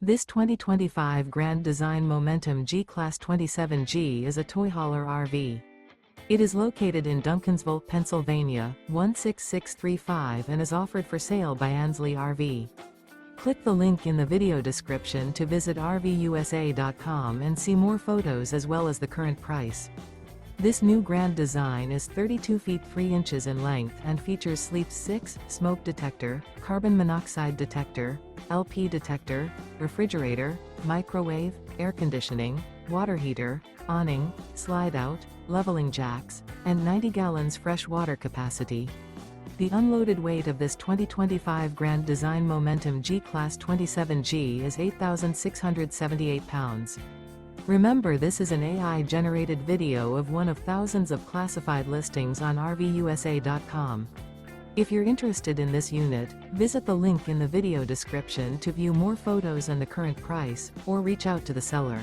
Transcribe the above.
This 2025 Grand Design Momentum G-Class 27G is a toy hauler RV. It is located in Duncansville, Pennsylvania, 16635 and is offered for sale by Ansley RV. Click the link in the video description to visit RVUSA.com and see more photos as well as the current price. This new Grand Design is 32 feet 3 inches in length and features Sleep 6, smoke detector, carbon monoxide detector, LP detector, refrigerator, microwave, air conditioning, water heater, awning, slide-out, leveling jacks, and 90 gallons fresh water capacity. The unloaded weight of this 2025 Grand Design Momentum G-Class 27G is 8,678 pounds. Remember, this is an AI-generated video of one of thousands of classified listings on RVUSA.com. If you're interested in this unit, visit the link in the video description to view more photos and the current price, or reach out to the seller.